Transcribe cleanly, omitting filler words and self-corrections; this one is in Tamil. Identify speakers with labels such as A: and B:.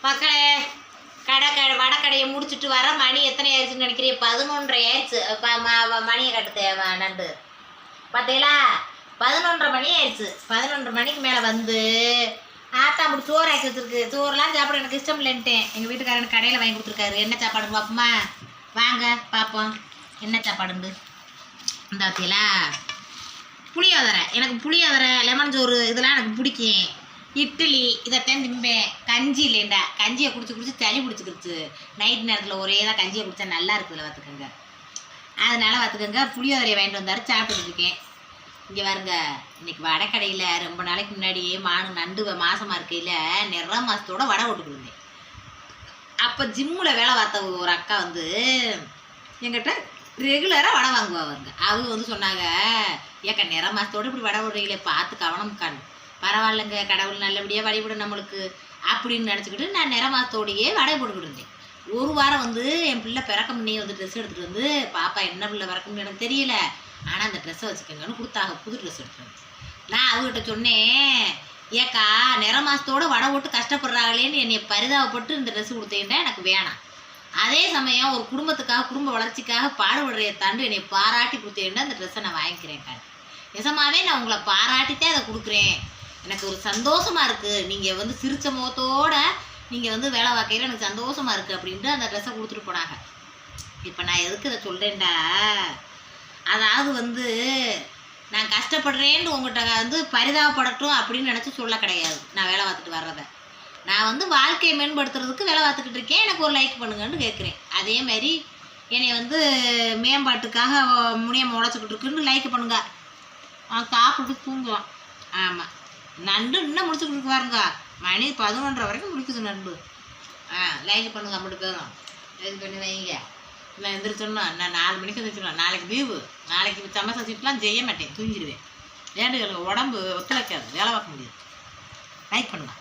A: மக்களே வடக்கடையை முடிச்சுட்டு வர மணி எத்தனை ஆயிடுச்சுன்னு நினைக்கிறீங்க? 11:30 ஆயிடுச்சு. மணியை கட்டு நண்டு பார்த்தீங்களா? 11:30 மணி ஆயிடுச்சு. 11:30 மணிக்கு மேலே வந்து ஆத்தா அப்படி சோறு ஆக்கி வச்சிருக்கு. சோறுலாம் சாப்பிட எனக்கு இஷ்டம் இல்லைன்ட்டேன். எங்கள் வீட்டுக்காரன் கடையில் வாங்கி கொடுத்துருக்காரு. என்ன சாப்பாடு பார்ப்போமா? வாங்க பார்ப்போம் என்ன சாப்பாடுண்டு. இந்த பார்த்தீங்களா புளியோதரை. எனக்கு புளியோதரை லெமன் சோறு இதெல்லாம் எனக்கு பிடிக்கும். இட்லி இதைத்தான் திம்பேன். கஞ்சி இல்லைண்டா, கஞ்சியை குடிச்சு சளி பிடிச்சிக்கிடுச்சு. நைட் நேரத்தில் ஒரே தான் கஞ்சியை குடித்தா நல்லா இருக்குதுல்ல பார்த்துக்கோங்க. அதனால் பார்த்துக்கோங்க புளியோதரையை வாங்கிட்டு வந்தார், சாப்பிட்டுட்டு இருக்கேன். இங்கே பாருங்க, இன்னைக்கு வடைக்கடையில் ரொம்ப நாளைக்கு முன்னாடியே நண்டு மாசமாக இருக்கையில் நிற மாதத்தோட வடை போட்டுக்கிட்டு இருந்தேன். அப்போ ஜிம்மில் வேலை பார்த்த ஒரு அக்கா வந்து எங்கிட்ட ரெகுலராக வடை வாங்குவாங்க. அவங்க வந்து சொன்னாங்க, ஏக்கா நிற மாதத்தோடு இப்படி வடை போடுறீங்களே, பார்த்து கவனம் காணும், பரவாயில்லைங்க, கடவுள் நல்லபடியாக வழிபடும் நம்மளுக்கு அப்படின்னு நினச்சிக்கிட்டு நான் நிற மாதத்தோடையே வடை போட்டுக்கிட்டு இருந்தேன். ஒரு வாரம் வந்து என் பிள்ளை பிறக்க முன்னே வந்து ட்ரெஸ் எடுத்துகிட்டு வந்து, பாப்பா என்ன பிள்ளை பிறக்க முடியும் எனக்கு தெரியல, ஆனால் அந்த ட்ரெஸ்ஸை வச்சுக்கோங்கன்னு கொடுத்தாங்க. புது ட்ரெஸ் எடுத்துகிட்டு நான் அவங்ககிட்ட சொன்னேன், ஏக்கா நிற மாதத்தோடு வடை போட்டு கஷ்டப்படுறாங்களேன்னு என்னை பரிதாபப்பட்டு இந்த ட்ரெஸ் கொடுத்தேன்டா எனக்கு வேணாம். அதே சமயம் ஒரு குடும்பத்துக்காக குடும்ப வளர்ச்சிக்காக பாடுபடுறைய தாண்டு என்னை பாராட்டி கொடுத்தேன்டா அந்த ட்ரெஸ்ஸை நான் வாங்கிக்கிறேன்க்கா. நிஜமாவே நான் உங்களை பாராட்டித்தான் அதை கொடுக்குறேன். எனக்கு ஒரு சந்தோஷமாக இருக்குது. நீங்கள் வந்து சிரிச்ச முகத்தோட நீங்கள் வந்து வேலை பார்க்கையில் எனக்கு சந்தோஷமாக இருக்குது அப்படின்ட்டு அந்த ட்ரெஸ்ஸை கொடுத்துட்டு போனாங்க. இப்போ நான் எதுக்கு இதை சொல்கிறேன்டா, அதாவது வந்து நான் கஷ்டப்படுறேன்னு உங்கள்கிட்ட வந்து பரிதாபப்படட்டும் அப்படின்னு நினச்சி சொல்ல கிடையாது. நான் வேலை பார்த்துட்டு வர்றதை நான் வந்து வாழ்க்கையை மேம்படுத்துறதுக்கு வேலை பார்த்துக்கிட்டு இருக்கேன். எனக்கு ஒரு லைக் பண்ணுங்கன்னு கேட்குறேன். அதேமாதிரி என்னை வந்து மேம்பாட்டுக்காக முனியம் உழைச்சிக்கிட்டு இருக்குன்னு லைக் பண்ணுங்க. சாப்பிட்டு தூங்குவான். ஆமாம், நண்டு இன்னும் முடிச்சுக்கிட்டு பாருங்க. மணி 11:30 வரைக்கும் முடிக்குது நண்டு. லைக் பண்ணுங்க. அப்படி பேரும் லைக் பண்ணி வைங்க. நான் எந்திரிச்சோன்னா நான் 4 மணிக்கு எந்திரிச்சிடுவேன். நாளைக்கு லீவு. நாளைக்கு சமைச்ச சீட்லாம் செய்ய மாட்டேன், தூங்கிடுவேன். ஏன்னு உடம்பு ஒத்துழைக்காது, வேலை பார்க்க முடியாது. லைக் பண்ணுங்க.